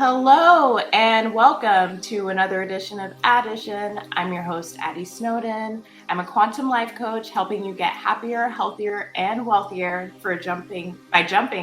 Hello and welcome to another edition of Addition. I'm your host, Addy Snowden. I'm a quantum life coach helping you get happier, healthier, and wealthier by jumping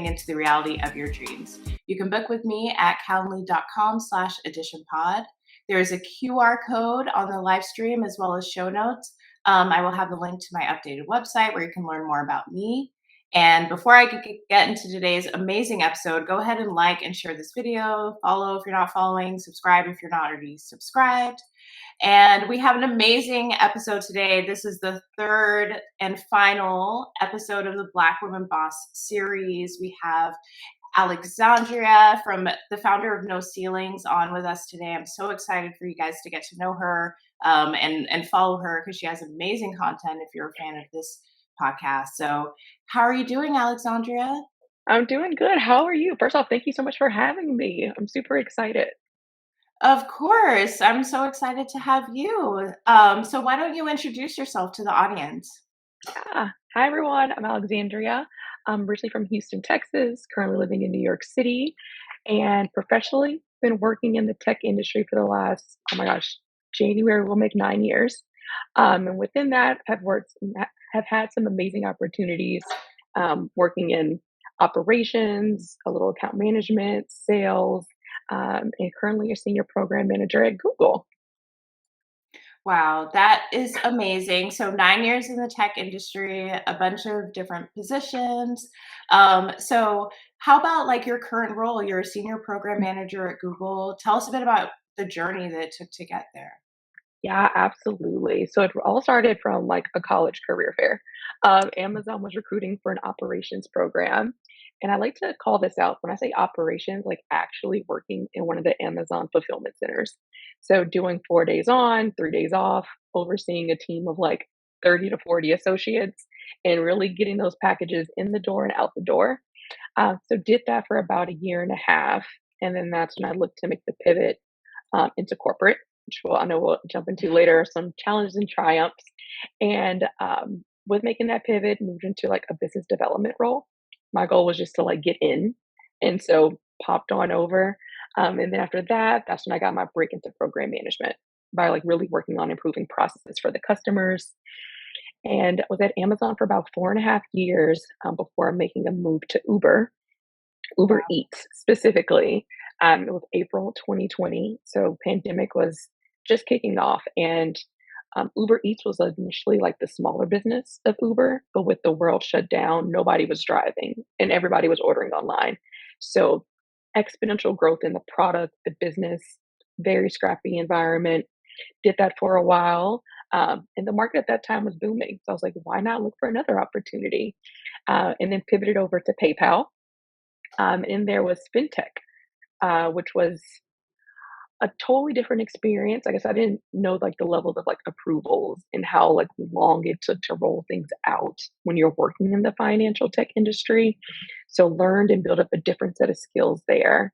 into the reality of your dreams. You can book with me at calendly.com/additionpod. There's a QR code on the live stream as well as show notes. I will have the link to my updated website where you can learn more about me. And before I get into today's amazing episode, go ahead and like and share this video, follow if you're not following, subscribe if you're not already subscribed. And we have an amazing episode today. This is the third and final episode of the Black Woman Boss series. We have Alexandria, from the founder of No Ceilings, on with us today. I'm so excited for you guys to get to know her and follow her because she has amazing content if you're a fan of this podcast. So how are you doing, Alexandria? I'm doing good. How are you? First off, thank you so much for having me. I'm super excited. Of course. I'm so excited to have you. So why don't you introduce yourself to the audience? Yeah. Hi, everyone. I'm Alexandria. I'm originally from Houston, Texas, currently living in New York City, and professionally been working in the tech industry for the last, oh my gosh, January will make 9 years. And within that, have had some amazing opportunities working in operations, a little account management, sales, and currently a senior program manager at Google. Wow, that is amazing. So 9 years in the tech industry, a bunch of different positions. So how about like your current role? You're a senior program manager at Google. Tell us a bit about the journey that it took to get there. Yeah, absolutely. So it all started from like a college career fair. Amazon was recruiting for an operations program. And I like to call this out when I say operations, like actually working in one of the Amazon fulfillment centers. So doing 4 days on, 3 days off, overseeing a team of like 30 to 40 associates and really getting those packages in the door and out the door. So did that for about a year and a half. And then that's when I looked to make the pivot into corporate, which I know we'll jump into later, some challenges and triumphs. And with making that pivot, moved into like a business development role. My goal was just to like get in. And so popped on over. And then after that, that's when I got my break into program management by like really working on improving processes for the customers. And was at Amazon for about 4.5 years before making a move to Uber Wow. Eats specifically. It was April 2020, so pandemic was just kicking off, and Uber Eats was initially like the smaller business of Uber, but with the world shut down, nobody was driving and everybody was ordering online. So exponential growth in the product, the business, very scrappy environment. Did that for a while, and the market at that time was booming. So I was like, why not look for another opportunity? And then pivoted over to PayPal, and there was fintech, which was a totally different experience. I guess I didn't know like the levels of like approvals and how like long it took to roll things out when you're working in the financial tech industry. So learned and built up a different set of skills there.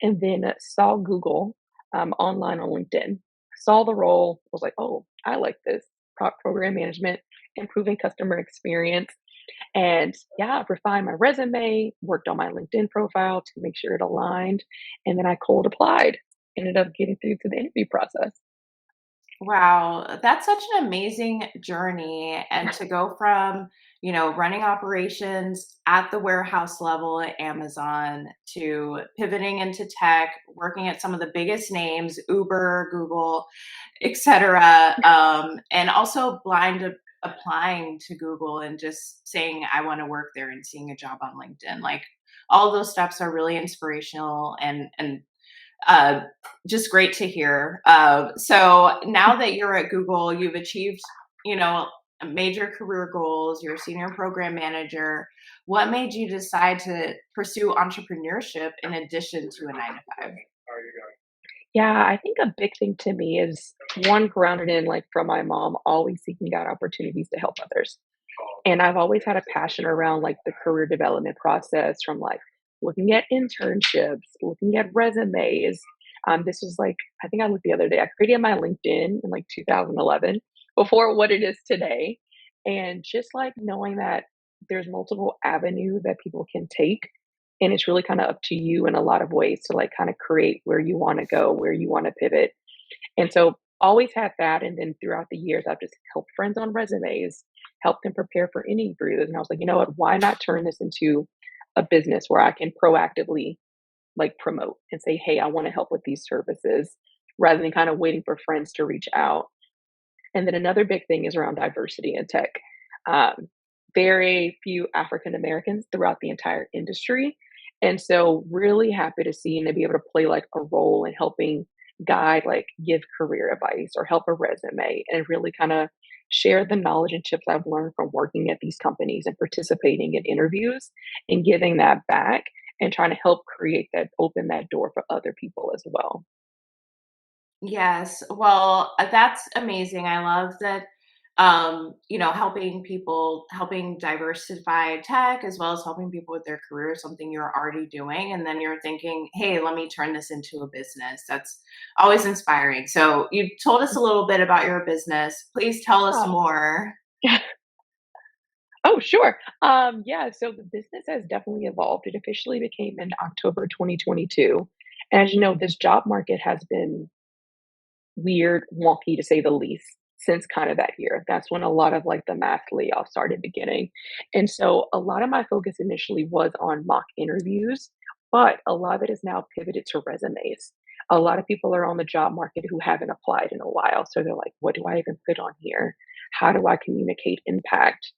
And then saw Google online on LinkedIn. Saw the role, was like, oh, I like this program management, improving customer experience. And yeah, refined my resume, worked on my LinkedIn profile to make sure it aligned. And then I cold applied, ended up getting through to the interview process. Wow, that's such an amazing journey. And to go from, running operations at the warehouse level at Amazon to pivoting into tech, working at some of the biggest names, Uber, Google, etc. And also applying to Google and just saying, I want to work there and seeing a job on LinkedIn. Like all of those steps are really inspirational and uh, just great to hear. So now that you're at Google, you've achieved, you know, major career goals. You're a senior program manager. What made you decide to pursue entrepreneurship in addition to a 9 to 5? Yeah, I think a big thing to me is one grounded in like from my mom, always seeking out opportunities to help others. And I've always had a passion around like the career development process from like looking at internships, looking at resumes. This was like, I think I looked the other day, I created my LinkedIn in like 2011 before what it is today. And just like knowing that there's multiple avenues that people can take And it's really kind of up to you in a lot of ways to like kind of create where you want to go, where you want to pivot. And so always had that. And then throughout the years, I've just helped friends on resumes, helped them prepare for any interviews. And I was like, you know what? Why not turn this into a business where I can proactively like promote and say, hey, I want to help with these services rather than kind of waiting for friends to reach out. And then another big thing is around diversity in tech. Um, very few African Americans throughout the entire industry. And so, really happy to see and to be able to play like a role in helping guide, like give career advice or help a resume and really kind of share the knowledge and tips I've learned from working at these companies and participating in interviews and giving that back and trying to help create that, open that door for other people as well. Yes. Well, that's amazing. I love that, helping people, helping diversify tech as well as helping people with their career is something you're already doing. And then you're thinking, hey, let me turn this into a business. That's always inspiring. So you told us a little bit about your business. Please tell us Yeah. more. Oh, sure. Yeah, so the business has definitely evolved. It officially became in October 2022. And as you know, this job market has been weird, wonky to say the least, since kind of that year. That's when a lot of like the mass layoffs started beginning. And so a lot of my focus initially was on mock interviews, but a lot of it is now pivoted to resumes. A lot of people are on the job market who haven't applied in a while. So they're like, what do I even put on here? How do I communicate impact?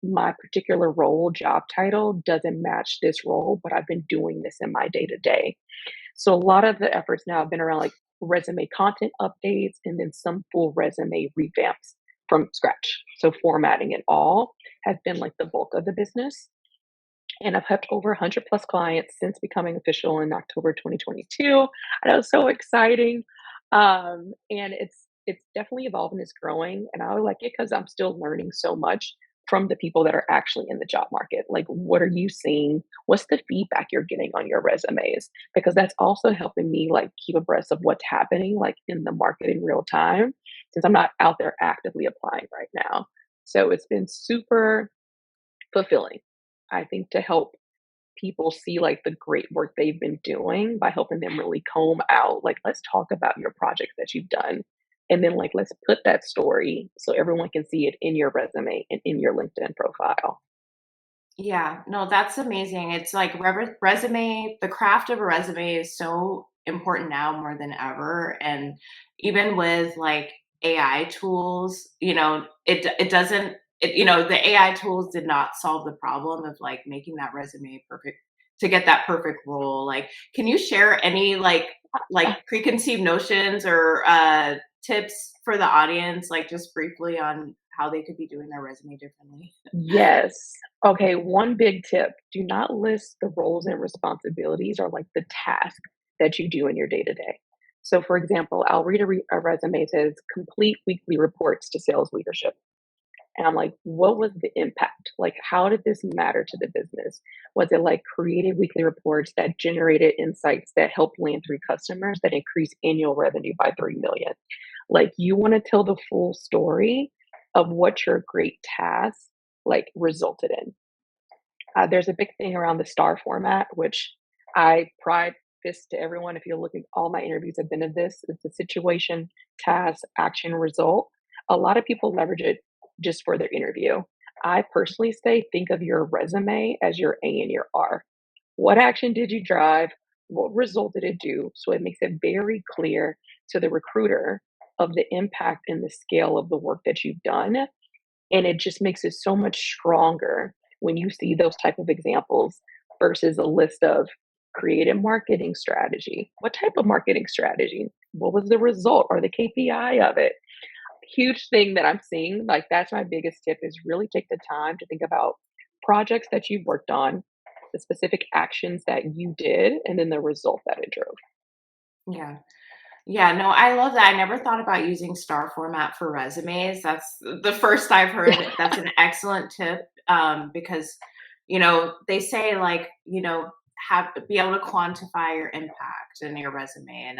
My particular role, job title doesn't match this role, but I've been doing this in my day to day. So a lot of the efforts now have been around like resume content updates and then some full resume revamps from scratch. So formatting it all has been like the bulk of the business. And I've helped over 100 plus clients since becoming official in October 2022. And that was so exciting. And it's definitely evolving, it's growing. And I like it because I'm still learning so much from the people that are actually in the job market. Like, what are you seeing? What's the feedback you're getting on your resumes? Because that's also helping me like keep abreast of what's happening like in the market in real time, since I'm not out there actively applying right now. So it's been super fulfilling, I think, to help people see like the great work they've been doing by helping them really comb out like, let's talk about your projects that you've done, and then like let's put that story so everyone can see it in your resume and in your LinkedIn profile. Yeah, no, that's amazing. It's like resume, the craft of a resume is so important now more than ever. And even with like AI tools, it doesn't, the AI tools did not solve the problem of like making that resume perfect to get that perfect role. Like, can you share any like preconceived notions or tips for the audience, like just briefly on how they could be doing their resume differently? Yes. Okay, one big tip, do not list the roles and responsibilities or like the task that you do in your day to day. So, for example, I'll read a resume that says complete weekly reports to sales leadership. And I'm like, what was the impact? Like, how did this matter to the business? Was it like created weekly reports that generated insights that helped land three customers that increased annual revenue by 3 million? Like, you want to tell the full story of what your great task like resulted in. There's a big thing around the star format, which I pride this to everyone. If you're looking, all my interviews have been of this. It's a situation, task, action, result. A lot of people leverage it just for their interview. I personally say think of your resume as your A and your R. What action did you drive? What result did it do? So it makes it very clear to the recruiter of the impact and the scale of the work that you've done, and it just makes it so much stronger when you see those type of examples versus a list of creative marketing strategy. What type of marketing strategy? What was the result or the KPI of it? Huge thing that I'm seeing, like that's my biggest tip is really take the time to think about projects that you've worked on, the specific actions that you did, and then the result that it drove. Yeah. Yeah, no, I love that. I never thought about using star format for resumes. That's the first I've heard. That's an excellent tip, because, they say like, have be able to quantify your impact in your resume,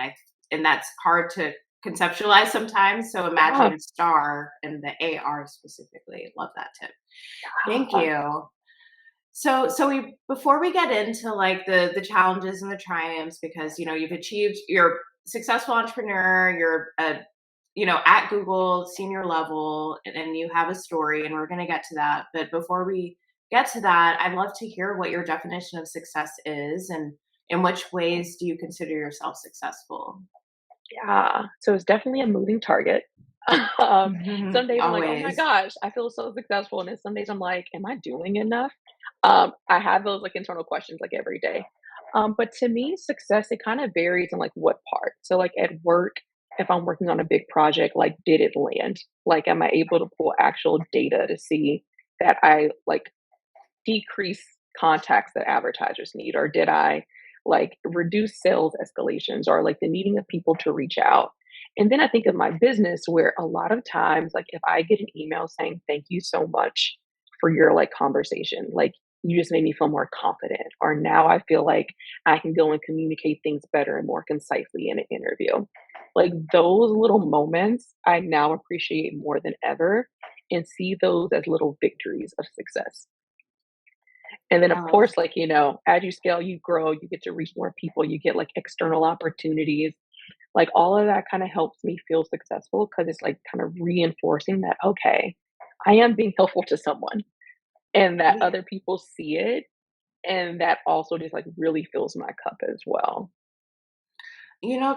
and that's hard to conceptualize sometimes. So Yeah. imagine star and the AR specifically. Love that tip. Thank you. So we before we get into like the challenges and the triumphs, because you've achieved, you're a successful entrepreneur, you're a at Google senior level, and you have a story, and we're going to get to that. But before we get to that, I'd love to hear what your definition of success is, and in which ways do you consider yourself successful? Yeah, so it's definitely a moving target. Um, some days I'm like, "Oh my Always. gosh, I feel so successful," and then some days I'm like, "Am I doing enough?" I have those, like, internal questions, like, every day. But to me, success, it kinda varies on, like, what part. So, like, at work, if I'm working on a big project, like, did it land? Like, am I able to pull actual data to see that I, like, decrease contacts that advertisers need? Or did I like reduce sales escalations or like the needing of people to reach out? And then I think of my business where a lot of times, like if I get an email saying, thank you so much for your like conversation, like you just made me feel more confident, or now I feel like I can go and communicate things better and more concisely in an interview. Like those little moments, I now appreciate more than ever and see those as little victories of success. And then, of Oh, course, like, as you scale, you grow, you get to reach more people, you get like external opportunities. Like all of that kind of helps me feel successful because it's like kind of reinforcing that, okay, I am being helpful to someone and that yeah. other people see it. And that also just like really fills my cup as well.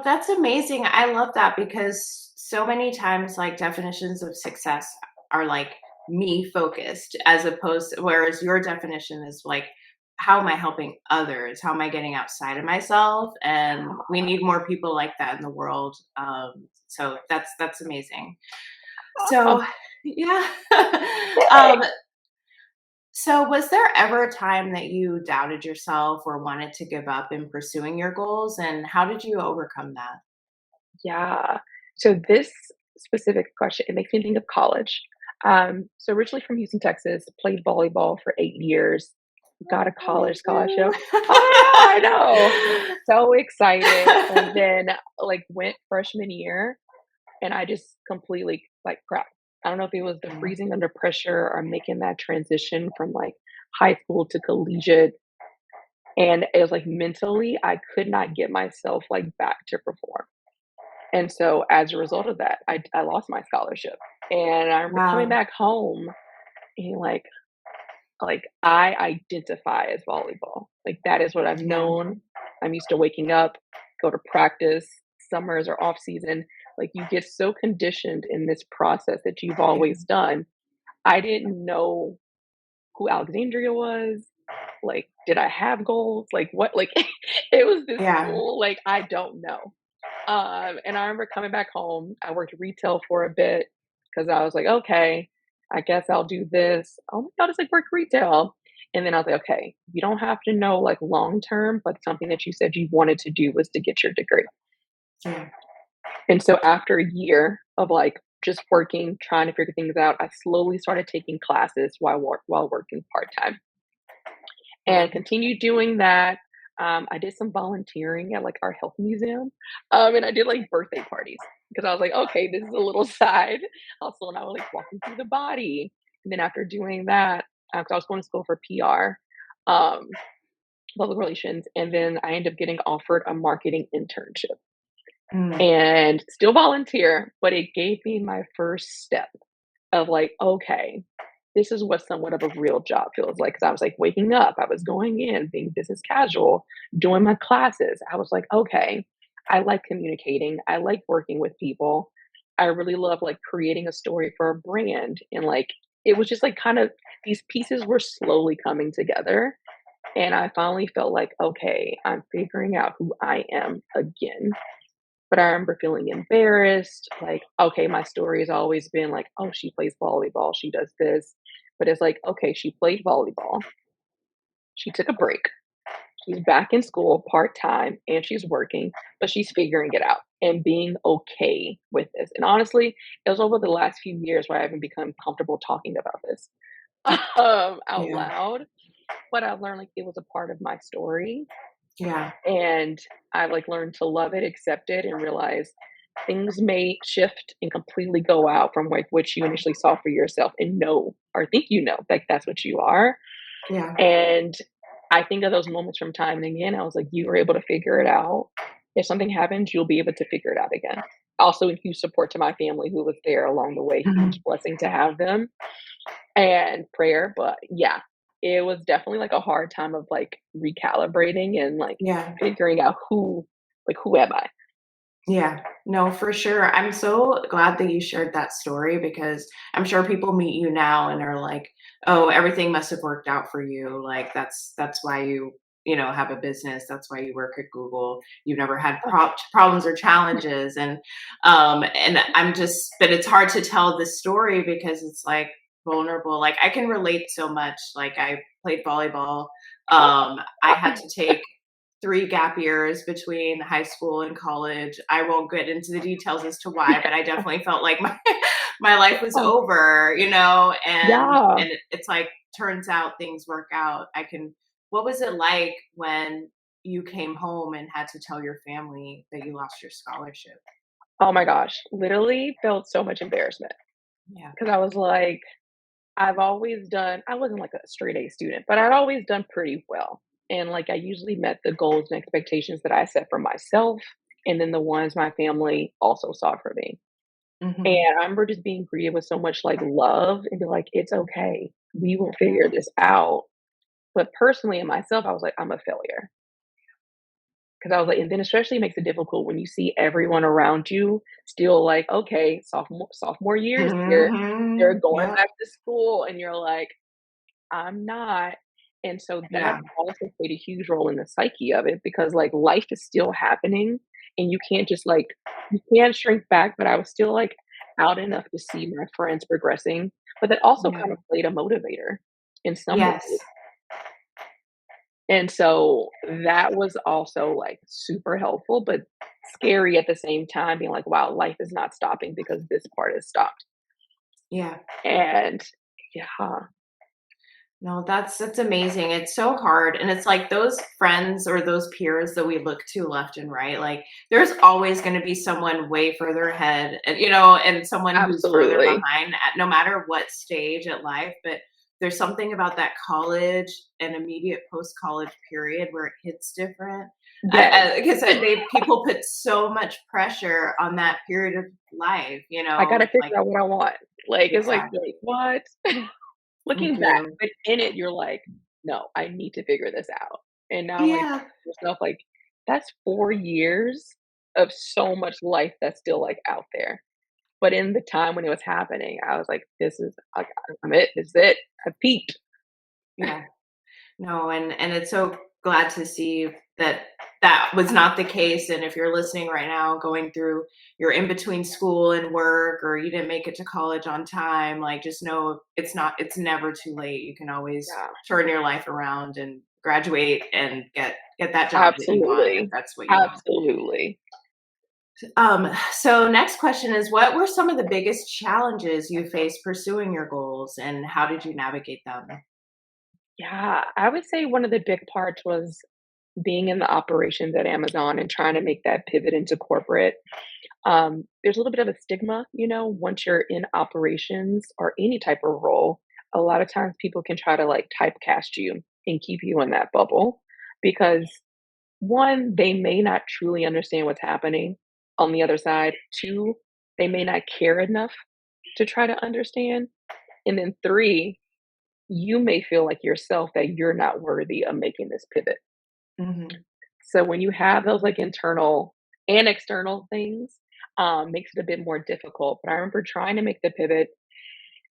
That's amazing. I love that, because so many times, like, definitions of success are like me focused, as opposed to, whereas your definition is like, how am I helping others? How am I getting outside of myself? And we need more people like that in the world. So that's amazing. Oh, So yeah. um, thanks. so was there ever a time that you doubted yourself or wanted to give up in pursuing your goals? And how did you overcome that? Yeah. So this specific question, it makes me think of college. So originally from Houston, Texas, played volleyball for 8 years, got a Oh, me college scholarship. too. I know. So excited. And then like went freshman year and I just completely like crap. I don't know if it was the Mm, freezing under pressure or making that transition from like high school to collegiate. And it was like mentally, I could not get myself like back to perform. And so as a result of that, I lost my scholarship. And I remember coming wow. back home and like I identify as volleyball. Like that is what I've Yeah. known. I'm used to waking up, go to practice, summers or off season. Like you get so conditioned in this process that you've Yeah. always done. I didn't know who Alexandria was. Like, did I have goals? Like what like it was this Yeah. school, like I don't know. And I remember coming back home. I worked retail for a bit because I was like, okay, I guess I'll do this. Oh my God, it's like work retail. And then I was like, okay, you don't have to know like long term, but something that you said you wanted to do was to get your degree. Yeah. And so after a year of like just working, trying to figure things out, I slowly started taking classes while working part time and Wow. continued doing that. I did some volunteering at like our health museum, and I did like birthday parties because I was like, okay, this is a little side hustle, and I was like walking through the body. And then after doing that, because I was going to school for PR, public relations, and then I ended up getting offered a marketing internship Mm. and still volunteer, but it gave me my first step of like, okay, this is what somewhat of a real job feels like. Cause I was like waking up, I was going in, being business casual, doing my classes. I was like, okay, I like communicating. I like working with people. I really love like creating a story for a brand. And like, it was just like kind of these pieces were slowly coming together. And I finally felt like, okay, I'm figuring out who I am again. But I remember feeling embarrassed, like, okay, my story has always been like, oh, she plays volleyball, she does this. But it's like, okay, she played volleyball, she took a break, she's back in school part time, and she's working, but she's figuring it out and being okay with this. And honestly, it was over the last few years where I haven't become comfortable talking about this out Yeah. loud. But I've learned like it was a part of my story Yeah. and I've like learned to love it, accept it, and realize things may shift and completely go out from like what you initially saw for yourself and know or think you know like that's what you are. Yeah. And I think of those moments from time and again. I was like, you were able to figure it out. If something happens, you'll be able to figure it out again. Also, a huge support to my family who was there along the way. Huge Mhm. blessing to have them and prayer. But yeah, it was definitely like a hard time of like recalibrating and like Yeah. figuring out who am I? Yeah. No, for sure. I'm so glad that you shared that story because I'm sure people meet you now and are like, "Oh, everything must have worked out for you. Like that's why you have a business. That's why you work at Google. You've never had problems or challenges." And I'm just but it's hard to tell this story because it's like vulnerable. Like I can relate so much. Like I played volleyball. I had to take 3 gap years between high school and college. I won't get into the details as to why, but I definitely felt like my my life was over, and Yeah. it's like turns out things work out. What was it like when you came home and had to tell your family that you lost your scholarship? Oh my gosh, literally felt so much embarrassment Yeah. because I was like, I wasn't like a straight A student, but I'd always done pretty well. And like I usually met the goals and expectations that I set for myself and then the ones my family also saw for me. Mhm. And I remember just being greeted with so much like love and be like, it's okay. We will Yeah. figure this out. But personally in myself, I was like, I'm a failure. Because I was like, and then especially makes it difficult when you see everyone around you still like, okay, sophomore years here, they're Mhm. going Yep. back to school, and you're like, I'm not. And so that Yeah. also played a huge role in the psyche of it because like life is still happening and you can't just like you can't shrink back, but I was still like out enough to see my friends progressing. But that also Yeah. kind of played a motivator in some Yes. ways. And so that was also like super helpful, but scary at the same time, being like, wow, life is not stopping because this part is stopped. Yeah. And yeah, No, that's amazing. It's so hard, and it's like those friends or those peers that we look to left and right, like, there's always gonna be someone way further ahead, and someone who's further absolutely. behind at no matter what stage at life, but there's something about that college and immediate post-college period where it hits different. Yes. Because they people put so much pressure on that period of life, I gotta like figure out what I want. Like, it's like, exactly. wait, what? Me Looking back, too. but in it, you're like, no, I need to figure this out. And now, like, Yeah. yourself, like, that's 4 years of so much life that's still like out there. But in the time when it was happening, I was like, this is, like, I'm it. This is it. I peaked. Yeah. No, and it's so glad to see that that was not the case. And if you're listening right now, going through you're in between school and work, or you didn't make it to college on time, like just know it's never too late. You can always Yeah, turn your life around and graduate and get that job that you want if absolutely. that's what you want. Absolutely. So next question is what were some of the biggest challenges you faced pursuing your goals and how did you navigate them? Yeah, I would say one of the big parts was being in the operations at Amazon and trying to make that pivot into corporate. There's a little bit of a stigma, once you're in operations or any type of role, a lot of times people can try to like typecast you and keep you in that bubble because one, they may not truly understand what's happening on the other side. Two, they may not care enough to try to understand. And then three, you may feel like yourself that you're not worthy of making this pivot. Hmm. So when you have those like internal and external things, makes it a bit more difficult. But I remember trying to make the pivot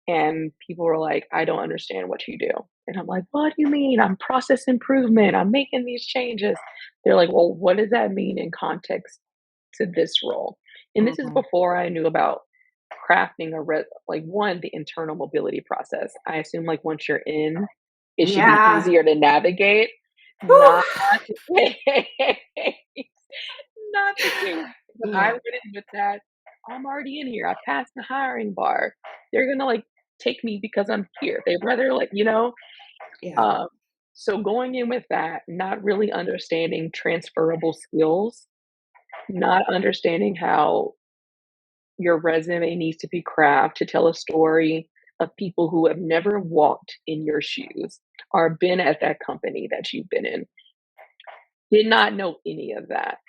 and people were like, I don't understand what you do. And I'm like, what do you mean? I'm process improvement. I'm making these changes. They're like, well, what does that mean in context to this role? And this is Hmm. before I knew about crafting like one, the internal mobility process. I assume like once you're in, it should be Yeah. easier to navigate. Whew. Not the case. Not the case. Because I Yeah. went in with that, I'm already in here. I passed the hiring bar. They're gonna like take me because I'm here. They'd rather Yeah. um, so going in with that, not really understanding transferable skills, not understanding how your resume needs to be crafted to tell a story, of people who have never walked in your shoes or been at that company that you've been in. Did not know any of that.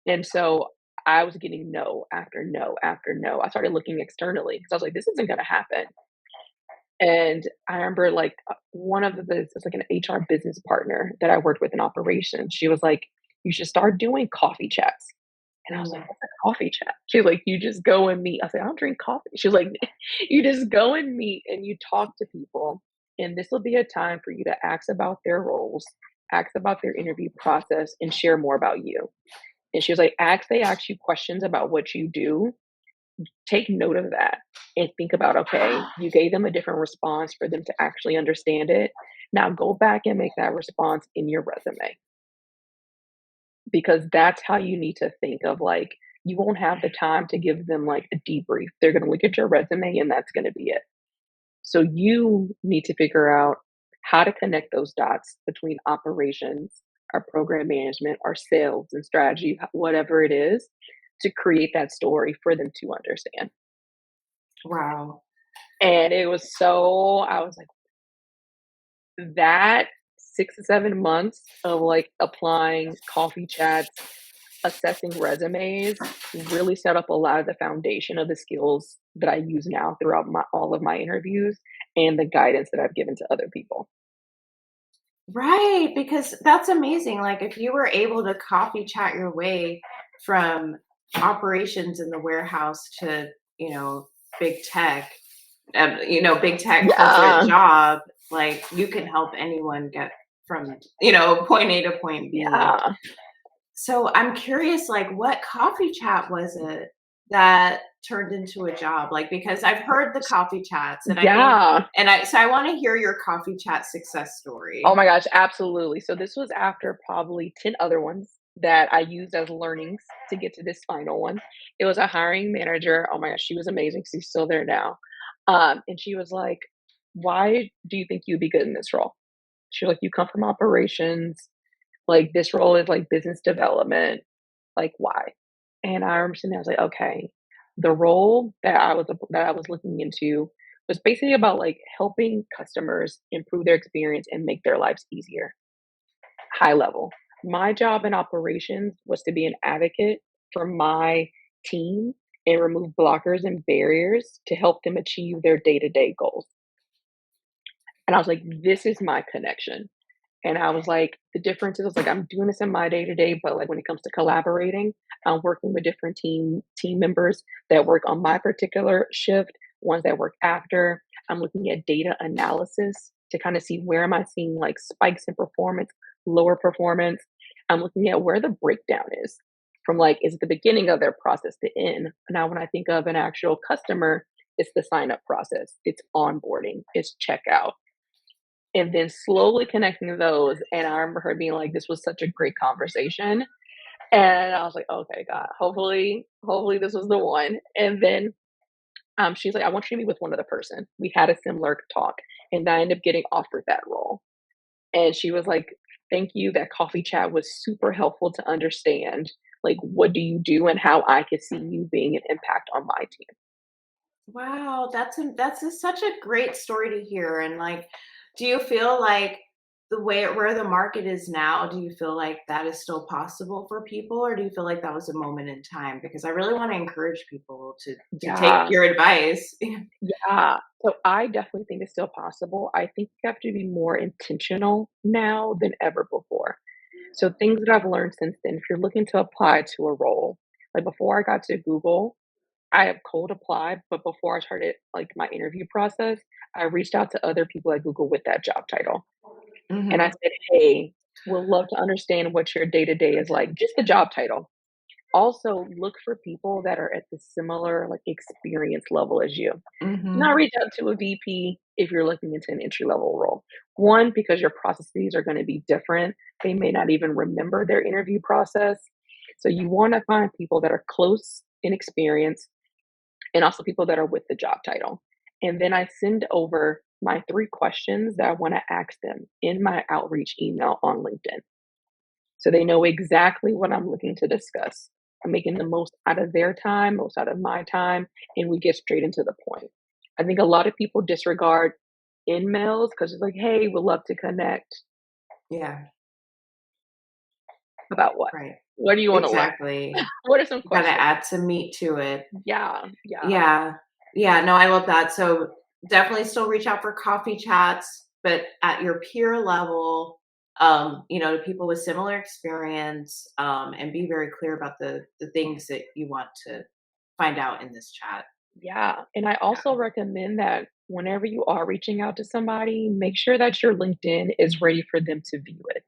And so I was getting no after no after no. I started looking externally because I was like, this isn't going to happen. And I remember like one of the, it was like an HR business partner that I worked with in operations. She was like, you should start doing coffee chats. And I was like, Mm. what's a coffee chat? She was like, you just go and meet. I said, I don't drink coffee. She was like, you just go and meet and you talk to people. And this will be a time for you to ask about their roles, ask about their interview process, and share more about you. And she was like, they ask you questions about what you do, take note of that and think about, okay, you gave them a different response for them to actually understand it. Now go back and make that response in your resume because that's how you need to think of like, you won't have the time to give them like a debrief. They're going to look at your resume and that's going to be it. So you need to figure out how to connect those dots between operations, our program management, our sales and strategy, whatever it is, to create that story for them to understand. Wow. And it was so, I was like, that 6 to 7 months of like applying coffee chats, assessing resumes really set up a lot of the foundation of the skills that I use now throughout all of my interviews and the guidance that I've given to other people. Right, because that's amazing. Like if you were able to coffee chat your way from operations in the warehouse to, you know, big tech, big tech corporate Yeah, job, like you can help anyone get from, point A to point B. yeah, So I'm curious, like, what coffee chat was it that turned into a job? Like, because I've heard the coffee chats, and I think, yeah. so I want to hear your coffee chat success Oh story. my gosh, absolutely. So this was after probably 10 other ones that I used as learnings to get to this final one. It was a hiring manager. Oh my gosh, she was amazing. She's still there now. And she was like, why do you think you'd be good in this role? She was like, you come from operations. Like this role is like business development. Like why? And I remember sitting there, I was like, okay, the role that I was looking into was basically about like helping customers improve their experience and make their lives easier. High level. My job in operations was to be an advocate for my team and remove blockers and barriers to help them achieve their day-to-day goals. And I was like, this is my connection. And I was like, the difference is like I'm doing this in my day to day, but like when it comes to collaborating, I'm working with different team members that work on my particular shift, ones that work after. I'm looking at data analysis to kind of see where am I seeing like spikes in performance, lower performance. I'm looking at where the breakdown is from like is it the beginning of their process to end. Now, when I think of an actual customer, it's the sign up process, it's onboarding, it's checkout and then slowly connecting those. And I remember her being like, "This was such a great conversation," and I was like, "Okay, God, hopefully this was the one." And then she's like, "I want you to meet with one other person." We had a similar talk, and I ended up getting offered that role. And she was like, "Thank you. That coffee chat was super helpful to understand. Like, what do you do, and how I could see you being an impact on my team." Wow, such a great story to hear. And like, do you feel like the way where the market is now, do you feel like that is still possible for people, or do you feel like that was a moment in time? Because I really want to encourage people to take Yeah. your advice. Yeah. So I definitely think it's still possible. I think you have to be more intentional now than ever before. So things that I've learned since then, if you're looking to apply to a role, like before I got to Google, I have cold applied, but before I started like my interview process, I reached out to other people at Google with that job title. And I Hmm. said, hey, we'll love to understand what your day to day is like, just the job title. Also, look for people that are at the similar like experience level as you. Do not Hmm. reach out to a VP if you're looking into an entry level role. One, because your processes are going to be different. They may not even remember their interview process. So you want to find people that are close in experience and also people that are with the job title. And then I send over my 3 questions that I want to ask them in my outreach email on LinkedIn. So they know exactly what I'm looking to discuss. I'm making the most out of their time, most out of my time, and we get straight into the point. I think a lot of people disregard in-mails because it's like, "Hey, would love to connect." Yeah, About what? right. What do you wanna learn? Exactly. What are some You gotta questions? add some meat to it. Yeah, yeah, Yeah. Yeah, no, I love that. So, definitely still reach out for coffee chats, but at your peer level, to people with similar experience, and be very clear about the things that you want to find out in this chat. yeah, and I also Yeah. recommend that whenever you are reaching out to somebody, make sure that your LinkedIn is ready for them to view it.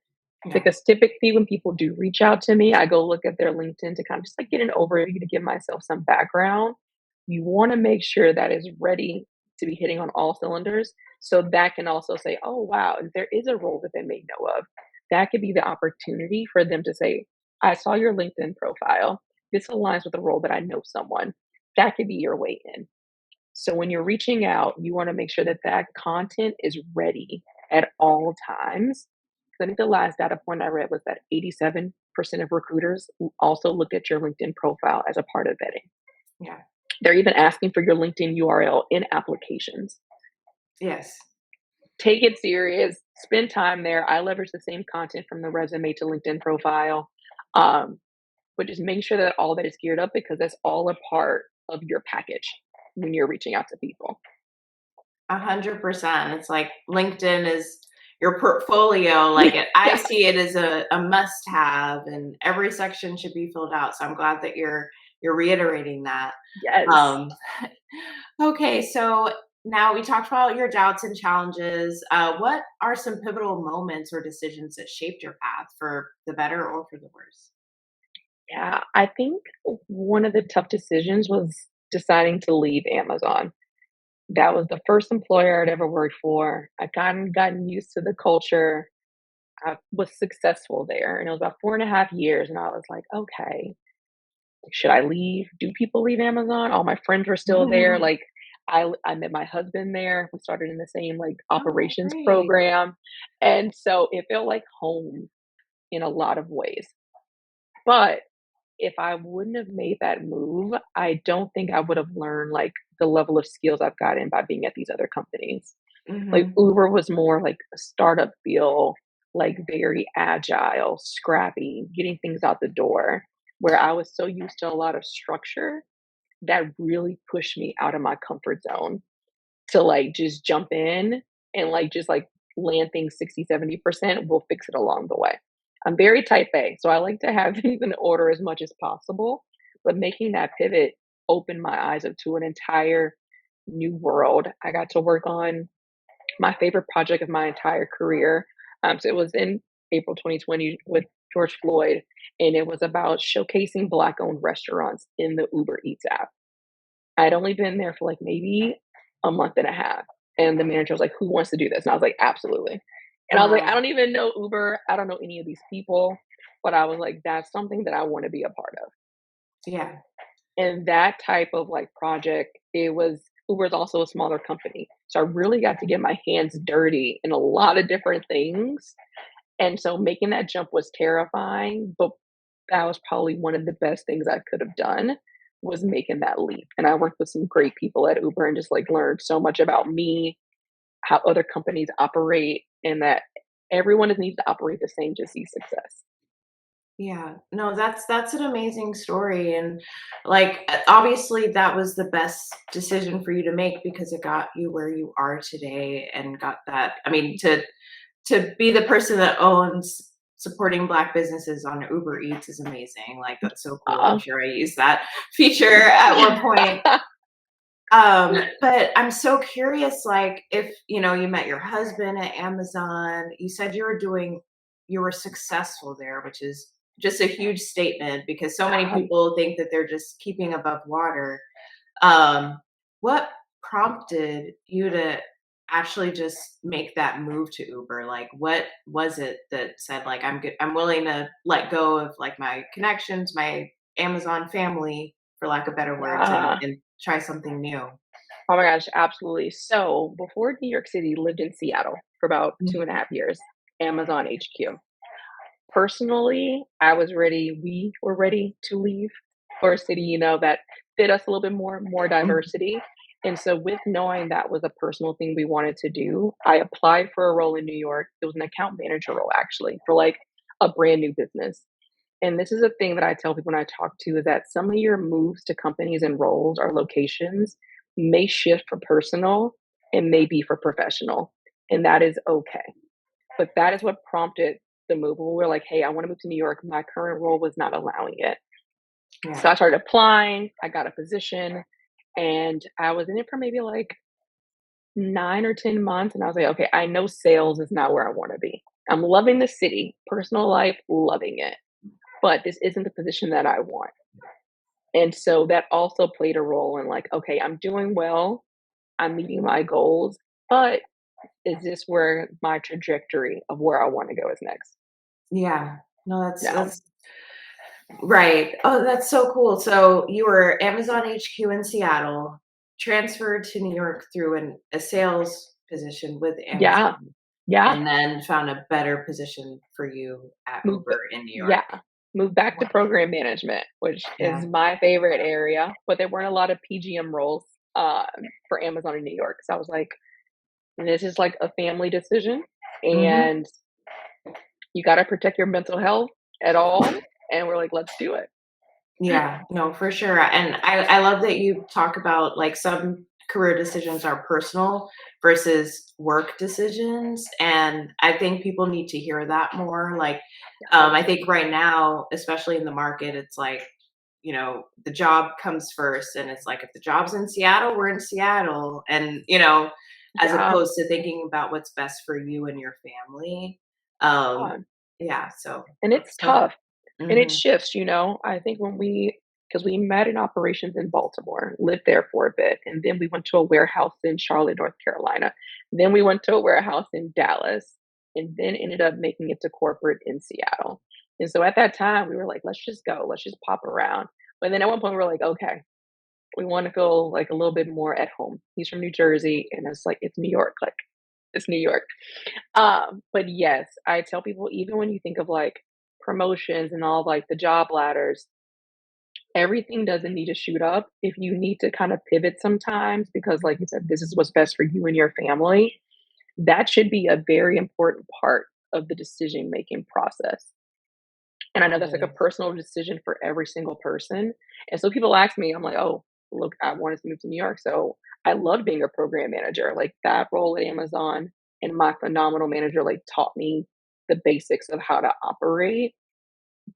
Yeah. Because typically when people do reach out to me, I go look at their LinkedIn to kind of just like get an overview to give myself some background. You want to make sure that is ready to be hitting on all cylinders. So that can also say, oh, wow, if there is a role that they may know of, that could be the opportunity for them to say, I saw your LinkedIn profile. This aligns with a role that I know someone. That could be your way in. So when you're reaching out, you want to make sure that that content is ready at all times. 'Cause I think the last data point I read was that 87% of recruiters also look at your LinkedIn profile as a part of vetting. Yeah. They're even asking for your LinkedIn URL in applications. Yes. Take it serious, spend time there. I leverage the same content from the resume to LinkedIn profile. Um, but just making sure that all that is geared up because that's all a part of your package when you're reaching out to people. 100%. It's like LinkedIn is your portfolio. Like I Yeah. see it as a must have, and every section should be filled out. So I'm glad that you're reiterating that. Yes. Um, okay, so now we talked about your doubts and challenges. What are some pivotal moments or decisions that shaped your path for the better or for the worse? Yeah, I think one of the tough decisions was deciding to leave Amazon. That was the first employer I'd ever worked for. I gotten used to the culture. I was successful there, and it was about 4.5 years, and I was like, "Okay, should I leave? Do people leave Amazon?" All my friends were still there, like, I met my husband there. We started in the same, like, Oh, operations great. program, and so it felt like home in a lot of ways. But if I wouldn't have made that move, I don't think I would have learned, like, the level of skills I've gotten by being at these other companies. Like, Hmm. Uber was more like a startup feel, like, very agile, scrappy, getting things out the door, where I was so used to a lot of structure that really pushed me out of my comfort zone to, like, just jump in and, like, just, like, land things 60, 70%, we'll fix it along the way. I'm very type A, so I like to have things in order as much as possible, but making that pivot opened my eyes up to an entire new world. I got to work on my favorite project of my entire career. So it was in April 2020 with George Floyd, and it was about showcasing Black-owned restaurants in the Uber Eats app. I'd only been there for like maybe a month and a half. And the manager was like, "Who wants to do this?" And I was like, "Absolutely." And I was like, "I Wow. don't even know Uber. I don't know any of these people." But I was like, "That's something that I want to be a part of." Yeah. And that type of like project, it was Uber is also a smaller company. So I really got to get my hands dirty in a lot of different things. And so making that jump was terrifying, but that was probably one of the best things I could have done was making that leap. And I worked with some great people at Uber and just like learned so much about me, how other companies operate, and that everyone needs to operate the same to see success. Yeah. No, that's an amazing story, and, like, obviously, that was the best decision for you to make because it got you where you are today and got that I mean, to be the person that owns supporting Black businesses on Uber Eats is amazing, like, that's so cool. I'm Uh, sure I used that feature at one point. But I'm so curious, like, if, you met your husband at Amazon, you said you were successful there, which is just a huge statement because so many um, people think that they're just keeping above water. Um, what prompted you to actually just make that move to Uber? Like, what was it that said, like, I'm willing to let go of like my connections, my Amazon family, for lack of better words, yeah. and try something new? Oh my gosh, absolutely. So before New York City, lived in Seattle for about two and a Mhm. half years, Amazon HQ. Personally, I was ready. We were ready to leave for a city, that fit us a little bit more Mhm. diversity. And so with knowing that was a personal thing we wanted to do, I applied for a role in New York. It was an account manager role actually for like a brand new business. And this is a thing that I tell people when I talk to is that some of your moves to companies and roles or locations may shift for personal and may be for professional. And that is okay. But that is what prompted the move. When we were like, hey, I want to move to New York. My current role was not allowing it. Yeah. So I started applying. I got a position and I was in it for maybe like 9 or 10 months. And I was like, okay, I know sales is not where I want to be. I'm loving the city, personal life, loving it. But this isn't the position that I want. And so that also played a role in like, okay, I'm doing well, I'm meeting my goals, but is this where my trajectory of where I want to go is next? Yeah. No, No. that's right. Oh, that's so cool. So you were Amazon HQ in Seattle, transferred to New York through a sales position with Yeah. Amazon, Yeah. and then found a better position for you at Move Uber in New York. yeah. Move back to Wow. program management, which is Yeah. my favorite area, but there weren't a lot of PGM roles um, for Amazon in New York. So I was like, this is like a family decision Mhm. and you got to protect your mental health at all. And we're like, let's do it. Yeah, no, for sure. And I love that you talk about like some career decisions are personal versus work decisions. And I think people need to hear that more. Like, Yeah. I think right now, especially in the market, it's like, the job comes first. And it's like, if the job's in Seattle, we're in Seattle. And, as Yeah. opposed to thinking about what's best for you and your family. Um, Yeah. yeah. So, And it's so, tough and it mhm. shifts, I think because we met in operations in Baltimore, lived there for a bit, and then we went to a warehouse in Charlotte, North Carolina. Then we went to a warehouse in Dallas, and then ended up making it to corporate in Seattle. And so at that time, we were like, let's just go, let's just pop around. But then at one point, we were like, okay, we want to feel like a little bit more at home. He's from New Jersey, and it's like, it's New York, like, it's New York. But yes, I tell people even when you think of like promotions and all like the job ladders, everything doesn't need to shoot up. If you need to kind of pivot sometimes because like you said, this is what's best for you and your family, that should be a very important part of the decision making process. And I know that's like a Totally. personal decision for every single person. And so people ask me, I'm like, oh, look, I wanted to move to New York. So I loved being a program manager. Like that role at Amazon and my phenomenal manager like taught me the basics of how to operate.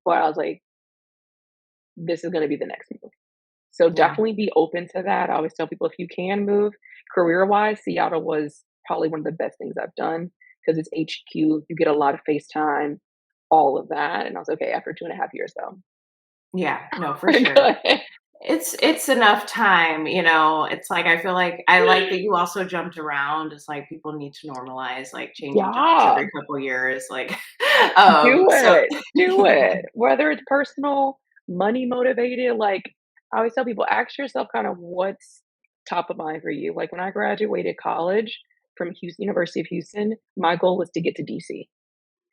But I was like, this is going to be the next move. So Yeah. definitely be open to that. I always tell people if you can move career wise, Seattle was probably one of the best things I've done because it's HQ. You get a lot of FaceTime, all of that. And I was okay after 2.5 years though. Yeah, no, for We're sure. good. It's enough time, It's like I feel like I like that you also jumped around. It's like people need to normalize like changing jobs Yeah, every couple years. Like do so it. Do it. Whether it's personal, money motivated, like I always tell people, ask yourself kind of what's top of mind for you. Like when I graduated college from Houston, University of Houston, my goal was to get to DC.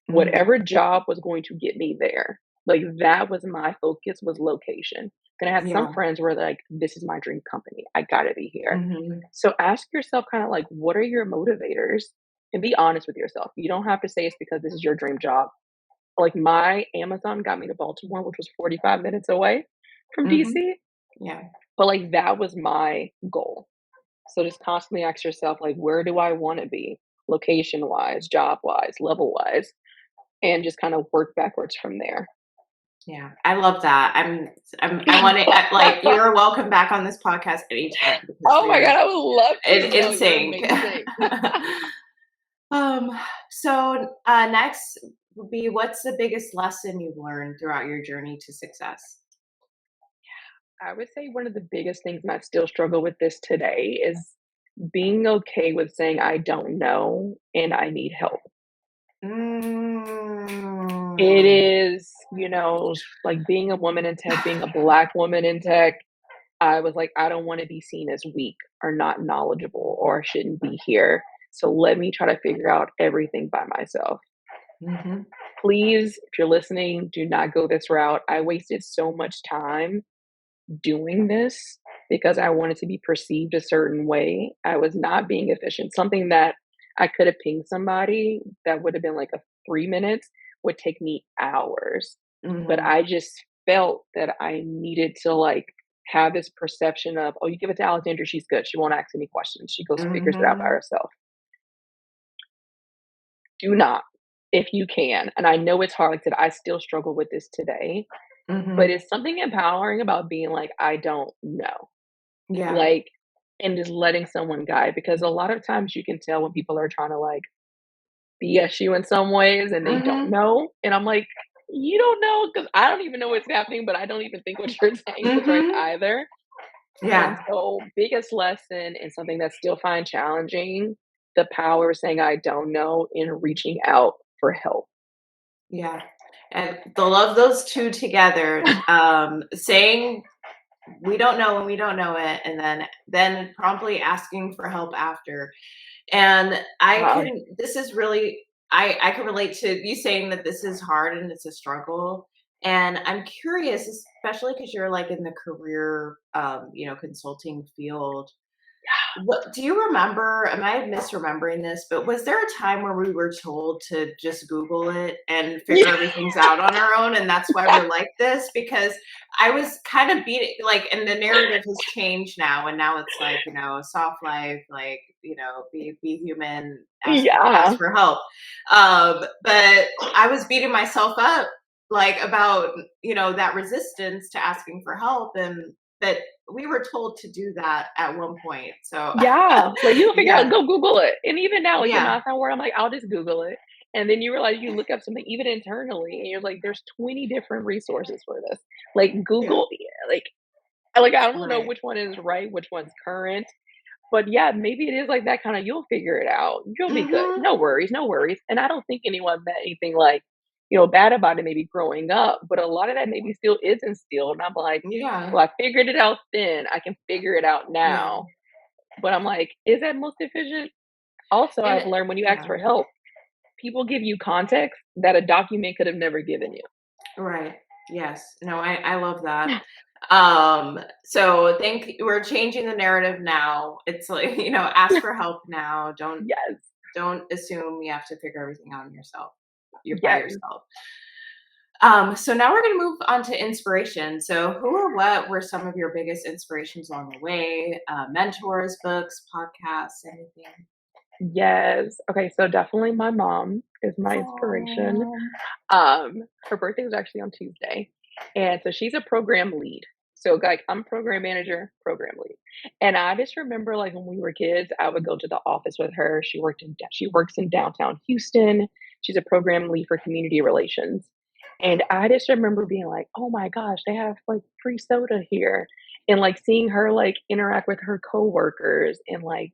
Mhm. Whatever job was going to get me there. Like that was my focus was location. And I had some Yeah. friends where like, this is my dream company. I gotta be here. Mhm. So ask yourself kind of like, what are your motivators? And be honest with yourself. You don't have to say it's because this is your dream job. Like my Amazon got me to Baltimore, which was 45 minutes away from Mhm. DC. Yeah. But like that was my goal. So just constantly ask yourself, like, where do I want to be? Location wise, job wise, level wise, and just kind of work backwards from there. Yeah. I love that. I want to like you're welcome back on this podcast anytime because Oh we my are god, I would love to. in No, you're sync. amazing. Um, so next would be what's the biggest lesson you've learned throughout your journey to success? I would say one of the biggest things, and I still struggle with this today, is being okay with saying I don't know and I need help. It Mm. is, like being a woman in tech, being a black woman in tech, I was like, I don't want to be seen as weak or not knowledgeable or shouldn't be here. So let me try to figure out everything by myself. Mhm. Please, if you're listening, do not go this route. I wasted so much time doing this because I wanted to be perceived a certain way. I was not being efficient. Something that I could have pinged somebody that would have been like a 3 minutes would take me hours. But Mhm. I just felt that I needed to like have this perception of, oh, you give it to Alexandria, she's good. She won't ask any questions. She goes figures it out by Mhm. herself. Do not, if you can. And I know it's hard. Like I said, I still struggle with this today, but Mhm. it's something empowering about being like, I don't know. Yeah. Like, and just letting someone guide because a lot of times you can tell when people are trying to like BS you in some ways and they don't Mhm. know. And I'm like, you don't know because I don't even know what's happening, but I don't even think what you're saying is right Mhm. either. And Yeah. so, biggest lesson and something that still find challenging, the power of saying I don't know and reaching out for help. Yeah. And the love those 2 together, saying we don't know when we don't know it, and then promptly asking for help after. And I Wow. can this is really I can relate to you saying that this is hard and it's a struggle. And I'm curious, especially because you're like in the career consulting field. What do you remember? Am I misremembering this? But was there a time where we were told to just Google it and figure Yeah. everything's out on our own, and that's why we're like this? Because I was kind of beating like, and the narrative has changed now, and now it's like soft life, like be human, ask Yeah. for help. But I was beating myself up like about that resistance to asking for help, and that we were told to do that at one point. So Yeah, like, you'll figure out yeah, go Google it, and even now, like, the yeah, math not where I'm like, "I'll just Google it," and then you realize you look up something even internally, and you're like, "There's 20 different resources for this." Like, yeah, Google yeah, like, I don't know right, which one is right, which one's current, but yeah, maybe it is like that kinda you'll figure it out. You'll be good. hmm, No worries, no worries, and I don't think anyone meant anything, like, bad about it maybe growing up, but a lot of that maybe still is instilled, and I'm like, yeah, "Well, I figured it out then, I can figure it out yeah, now." But I'm like, is that most efficient? Also, and I've learned when you ask yeah, for help, people give you context that a document could have never given you. right, yes, no, I love that. So think we're changing the narrative now. It's like ask for help now. Yes, Don't assume you have to figure everything out on yourself. You're by yes, yourself. So now we're going to move on to inspiration. So, who or what were some of your biggest inspirations along the way? Mentors, books, podcasts, anything? yes. Okay, so definitely my mom is my inspiration. Oh, Her birthday was actually on Tuesday, and so she's a program lead. So, like, I'm program manager, program lead, and I just remember, like, when we were kids, I would go to the office with her. She works in downtown Houston. She's a program lead for community relations, and I just remember being like, "Oh my gosh, they have like free soda here," and like seeing her like interact with her coworkers and like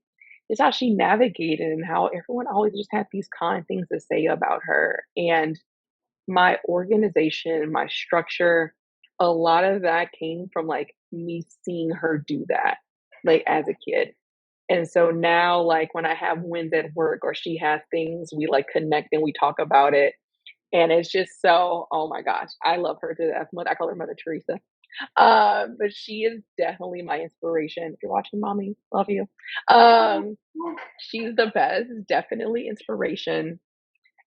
just how she navigated and how everyone always just had these kind things to say about her and my organization, my structure, a lot of that came from, like, me seeing her do that, like, as a kid. And so now, like, when I have wins at work or she has things, we, like, connect and we talk about it, and it's just so oh my gosh, I love her to death. I call her Mother Teresa. But she is definitely my inspiration. If you're watching, mommy, love you. Um, she's the best, definitely inspiration.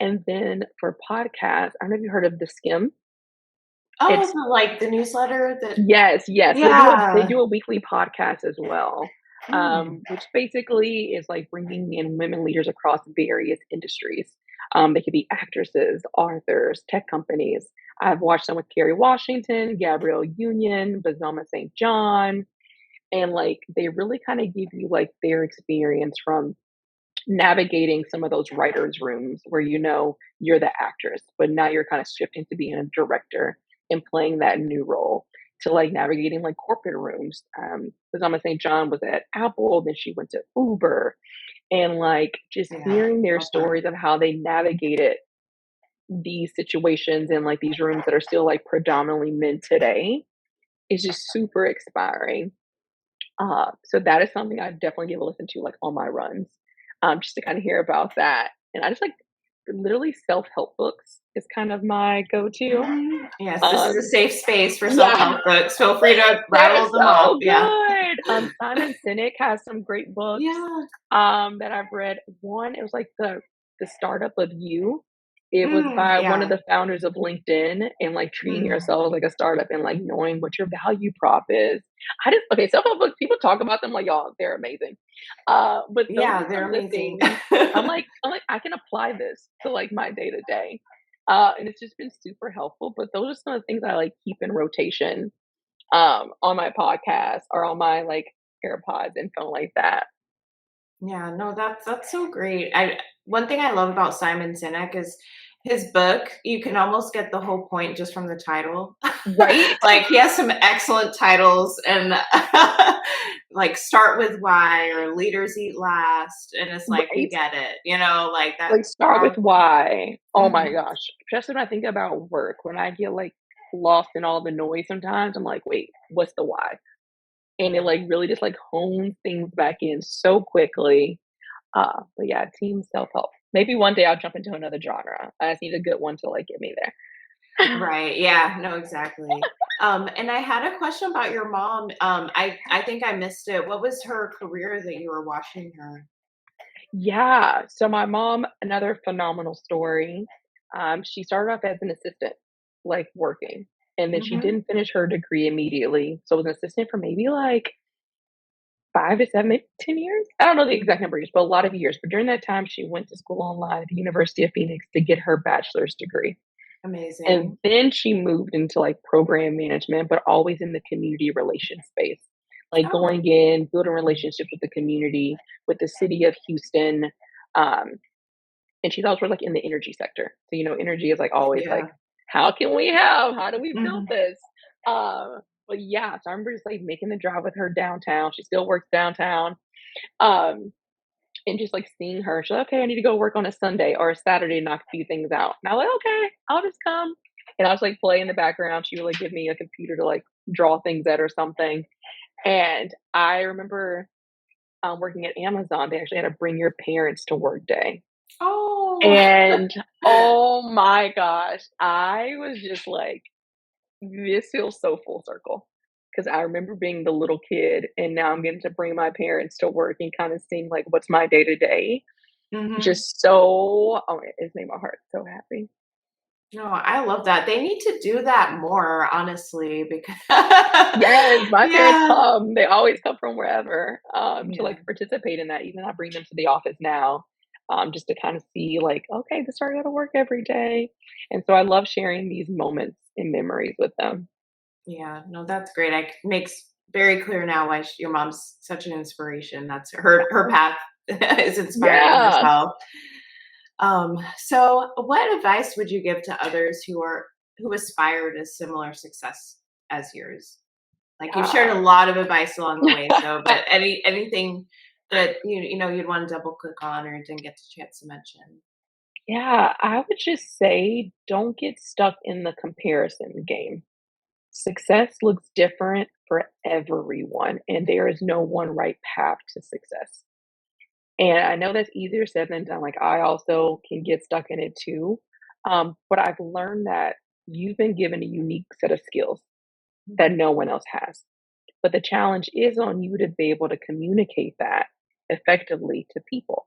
And then for podcasts, I don't know if you heard of The Skim. oh, It's like the newsletter that, yes, yes. They yeah. do a weekly podcast as well, Mm, which basically is like bringing in women leaders across various industries. They could be actresses, authors, tech companies. I've watched some with Kerry Washington, Gabrielle Union, Bazoma St. John, and like they really kind of give you like their experience from navigating some of those writers' rooms where you're the actress, but now you're kind of shifting to being a director and playing that new role to like navigating like corporate rooms. Because I'm St. John was at Apple, then she went to Uber, and like just yeah, hearing their love her. stories of how they navigated these situations in like these rooms that are still like predominantly men today is just super inspiring. So that is something I definitely give a listen to, like, on my runs, just to kinda hear about that, and I just, like, literally self-help books is kind of my go-to. Mhm. Yes, this is a Um safe space for Yeah, self-help books. Feel free to they're rattle them off. so Yeah. good! Simon Sinek has some great books, Yeah. that I've read. One, it was like the startup of you. It was Mm, by one of yeah. the founders of LinkedIn, and like treating Mm. yourself like a startup and like knowing what your value prop is. I just okay, self-help books, people talk about them like y'all, they're amazing. But those Yeah, are some they're of the amazing. things I'm like, I can apply this to like my day to day. And it's just been super helpful. But those are some of the things I like keep in rotation on my podcast or on my like AirPods and phone like that. Yeah, no, that's so great. I One thing I love about Simon Sinek is his book, you can almost get the whole point just from the title. Right? Like he has some excellent titles and like Start with Why or Leaders Eat Last. And it's like we Right? get it, like Like, that's start with powerful. why. Oh my Mhm. gosh. Just when I think about work, when I get like lost in all the noise sometimes, I'm like, wait, what's the why? And it Yeah. like really just like hones things back in so quickly. But yeah, team self help. Maybe one day I'll jump into another genre. I just need a good one to like get me there. Right. Yeah. No, exactly. And I had a question about your mom. I think I missed it. What was her career that you were watching her? Yeah. So my mom, another phenomenal story. She started off as an assistant, like working, and then she Mhm. didn't finish her degree immediately. So was an assistant for maybe like 5 to 7, maybe 10 years? I don't know the exact Mhm. number of years, but a lot of years. But during that time, she went to school online at the University of Phoenix to get her bachelor's degree. And Amazing. then she moved into like program management, but always in the community relations space, like Oh, going in, building relationships with the community, with the city of Houston. Um, and she's always worked like in the energy sector. So, energy is like always like, yeah. how can we help? How do we build Mhm. this? But yeah, so I remember just like making the drive with her downtown. She still works downtown. Um, and just like seeing her, she's like, okay, I need to go work on a Sunday or a Saturday, knock a few things out. And I was like, okay, I'll just come. And I was like play in the background. She would like give me a computer to like draw things at or something. And I remember working at Amazon, they actually had a bring your parents to work day. Oh. And oh my gosh, I was just like, this feels so full circle. Because I remember being the little kid, and now I'm getting to bring my parents to work and kind of seeing like what's my day to day. Mhm. Just so oh, it's made my heart so happy. No, I love that. They need to do that more, honestly, because Yes, my parents yeah. come. They always come from wherever, to, Yeah. like, participate in that. Even I bring them to the office now, just to kind of see, like, "Okay, this is where I go to work every day." And so I love sharing these moments and memories with them. Yeah. No, that's great. Makes very clear now why your mom's such an inspiration. That's her path is inspiring Yeah. herself. So what advice would you give to others who aspire to similar success as yours? Like you've shared a Yeah. lot of advice along the way, so but anything that you'd want to double click on or didn't get the chance to mention. Yeah, I would just say don't get stuck in the comparison game. Success looks different for everyone, and there is no one right path to success. And I know that's easier said than done. Like, I also can get stuck in it too. But I've learned that you've been given a unique set of skills that no one else has. But the challenge is on you to be able to communicate that effectively to people.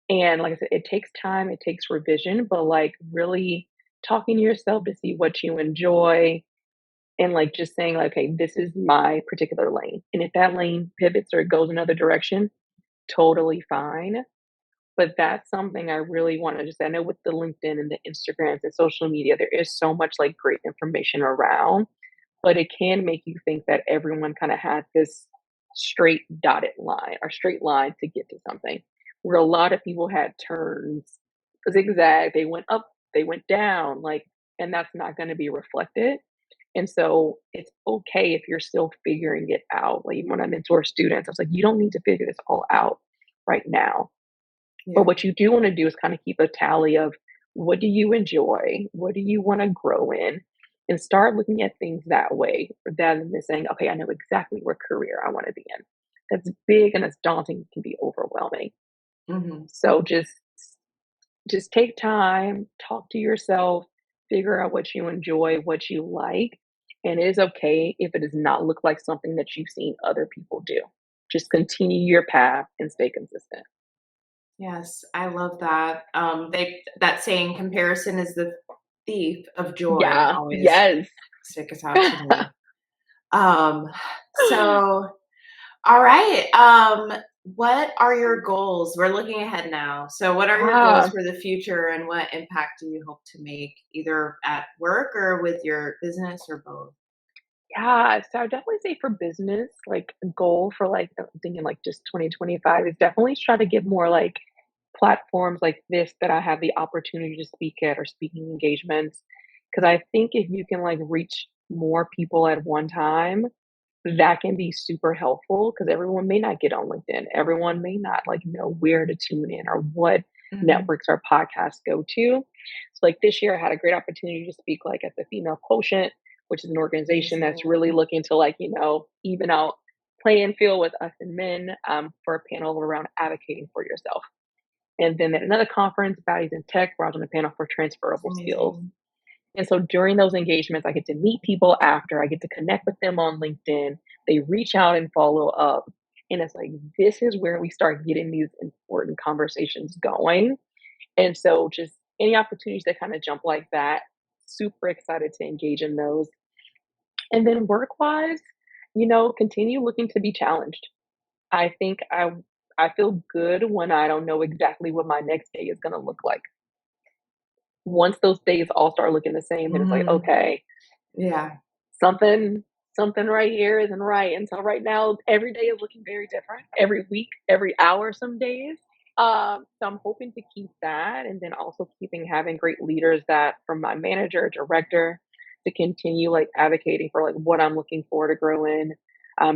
And like I said, it takes time, it takes revision, but like really talking to yourself to see what you enjoy and like just saying, like, okay, this is my particular lane. And if that lane pivots or goes another direction, totally fine. But that's something I really want to just I know with the LinkedIn and the Instagrams and social media, there is so much like great information around, but it can make you think that everyone kind of has this straight dotted line or straight line to get to something. Where a lot of people had turns, zigzag, they went up, they went down, like, and that's not going to be reflected. And so it's okay if you're still figuring it out. Like even when I mentor students, I was like, you don't need to figure this all out right now, but Yeah. what you do wanna do is kinda keep a tally of what do you enjoy? What do you wanna grow in? And start looking at things that way rather than saying, "Okay, I know exactly what career I wanna be in." That's big and it's daunting, it can be overwhelming. Hmm. So just take time, talk to yourself, figure out what you enjoy, what you like, And it is okay if it does not look like something that you've seen other people do. Just continue your path and stay consistent. Yes, I love that. That saying, "Comparison is the thief of joy," Yeah, always yes. stick a out to me. Um, so all right. What are your goals? We're looking ahead now. So what are your goals Ah, for the future and what impact do you hope to make either at work or with your business or both? yeah, so I would definitely say for business, like, a goal for, like, I'm thinking, like, just 2025 is definitely try to get more, like, platforms like this that I have the opportunity to speak at or speaking engagements. Because I think if you can, like, reach more people at one time, that can be super helpful because everyone may not get on LinkedIn. Everyone may not, like, know where to tune in or what Mhm. networks or podcasts go to. So, like, this year, I had a great opportunity to speak, like, at the Female Quotient, which is an organization that's really Amazing. looking to, like, even out playing field with us and men, for a panel around advocating for yourself. And then at another conference, Bodies in Tech, where I was on a panel for It's transferable skills. amazing. And so during those engagements, I get to meet people after, I get to connect with them on LinkedIn. They reach out and follow up. And it's like, this is where we start getting these important conversations going. And so just any opportunities that kind of jump like that, super excited to engage in those. And then work wise, continue looking to be challenged. I think I feel good when I don't know exactly what my next day is going to look like. Once those days all start looking the same, then it's like, Mm, okay, yeah. something something right here isn't right. And so right now, every day is looking very different. Every week, every hour, some days. So I'm hoping to keep that, and then also keeping having great leaders that from my manager, director, to continue like advocating for like what I'm looking for to grow in.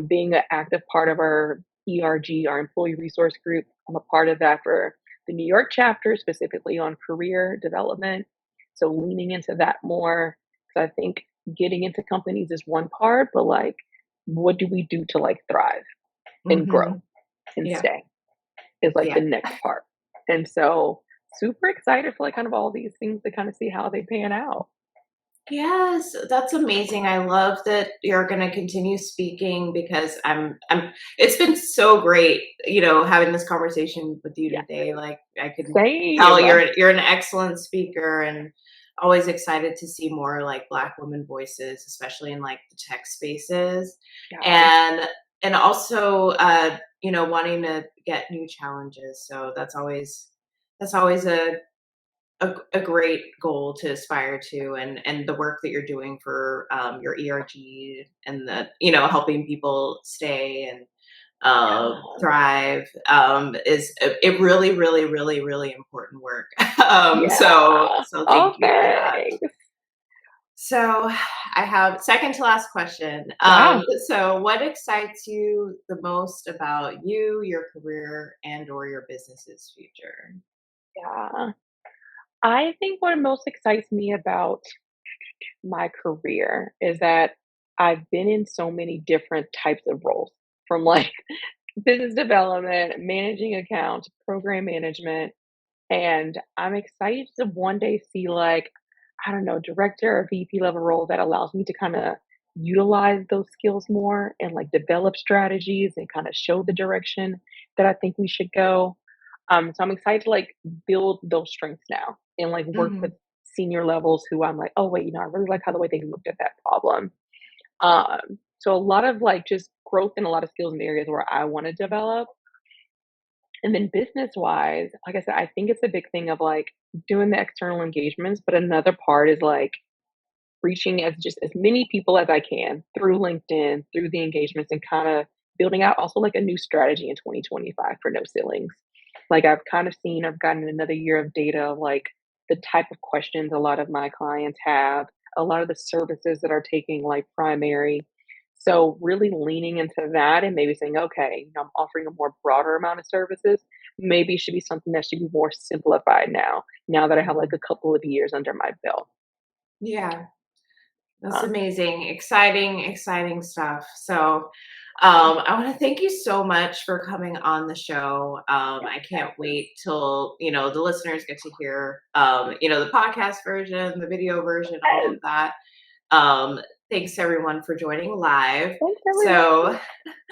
Being an active part of our ERG, our employee resource group. I'm a part of that for the New York chapter, specifically on career development. So leaning into that more. So I think getting into companies is one part, but like, what do we do to like thrive and grow Mhm. and Yeah. stay is like Yeah. the next part. And so super excited for like kind of all these things to kind of see how they pan out. Yes, that's amazing. I love that you're gonna continue speaking because I'm it's been so great, having this conversation with you Yeah. today. Like I can tell Same. you're an excellent speaker and always excited to see more like Black women voices, especially in like the tech spaces. Yeah. And also wanting to get new challenges. So that's always a great goal to aspire to and the work that you're doing for your ERG and the helping people stay and Yeah. thrive is it really really really really important work. So Yeah. thank Oh, you for that. thanks. So I have second to last question. Yeah. So what excites you the most about you, your career, and or your business's future? Yeah. I think what most excites me about my career is that I've been in so many different types of roles from like business development, managing accounts, program management. And I'm excited to one day see like, I don't know, director or VP level role that allows me to kind of utilize those skills more and like develop strategies and kind of show the direction that I think we should go. So I'm excited to like build those strengths now and like work with Mhm. senior levels who I'm like, oh wait, I really like how the way they looked at that problem. So a lot of like just growth in a lot of skills in the areas where I want to develop. And then business wise, like I said, I think it's a big thing of like doing the external engagements, but another part is like reaching as just as many people as I can through LinkedIn, through the engagements, and kind of building out also like a new strategy in 2025 for no ceilings. Like I've kind of seen, I've gotten another year of data of like the type of questions a lot of my clients have, a lot of the services that are taking like primary. So really leaning into that and maybe saying, okay, I'm offering a more broader amount of services. Maybe it should be something that should be more simplified now that I have like Mhm. a couple of years under my belt. Yeah. That's Um, amazing. Exciting, exciting stuff. So, I want to thank you so much for coming on the show. I can't wait till, the listeners get to hear, the podcast version, the video version, all of Yes. that. Um, thanks everyone for joining live. Thanks, everyone.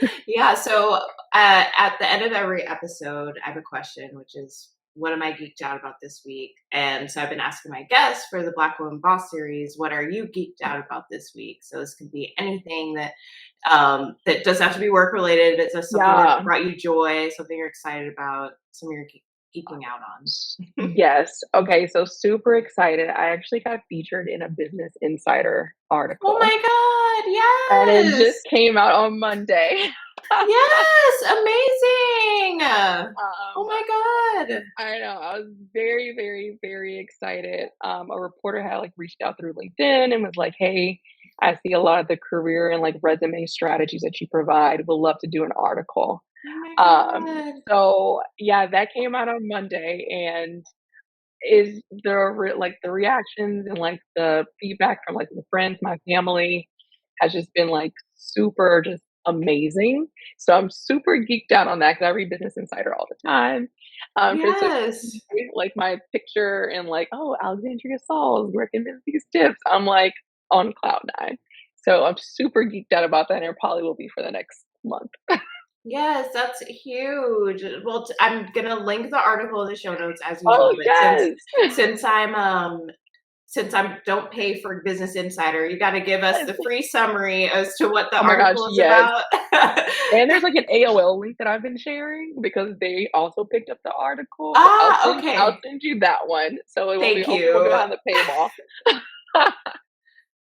So, yeah, so at the end of every episode, I have a question, which is, what am I geeked out about this week? And so I've been asking my guests for the Black Woman Boss series, what are you geeked out about this week? So this can be anything that doesn't have to be work related. If it's just something that Yeah. brought you joy, something you're excited about, something you're geeking out on. Yes. Okay, so super excited. I actually got featured in a Business Insider Oh article, and my it God, just yes. came out on Monday. Yes, amazing. Oh Um, my God. I know. I was very, very, very excited. A reporter had like reached out through LinkedIn and was like, "Hey, I see a lot of the career and like resume strategies that you provide. Would love to do an article." Oh my Um, God. so yeah, that came out on Monday, and is like the reactions and like the feedback from like the friends, my family has just been like super just amazing. So I'm super geeked out on that because I read Business Insider all the time. Just to Yes. see, like my picture and like, oh, Alexandria Sauls recommends these tips. I'm like on cloud nine. So I'm super geeked out about that, and it probably will be for the next month. Yes, that's huge. Well, I'm gonna link the article in the show notes as Oh usual, but since yes. since I'm since I don't pay for Business Insider, you got to give us the free summary as to what the Oh my gosh, article is yes. about. And there's like an AOL link that I've been sharing because they also picked up the article. So I'll Okay. send you that one. So Thank it won't be you. behind the paywall.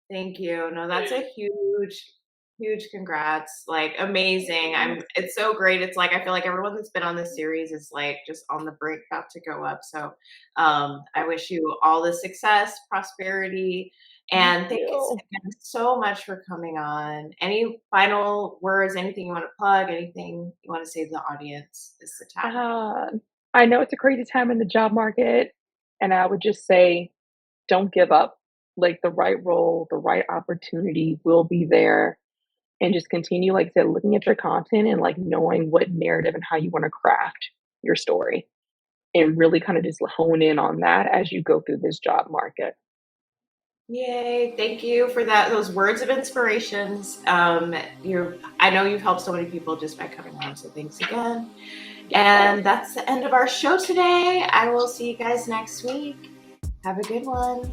Thank you. No, that's a huge congrats. Like amazing. It's so great. It's like I feel like everyone that's been on this series is like just on the brink about to go up. So I wish you all the success, prosperity, Thank and thank you you. again so much for coming on. Any final words, anything you want to plug, anything you want to say to the audience? This is the time. Uh, I know it's a crazy time in the job market, and I would just say don't give up. Like the right role, the right opportunity will be there. And just continue, like I said, looking at your content and like knowing what narrative and how you want to craft your story, and really kind of just hone in on that as you go through this job market. Yay, thank you for that those words of inspirations. I know you've helped so many people just by coming on, so thanks again. Yes. And that's the end of our show today. I will see you guys next week. Have a good one.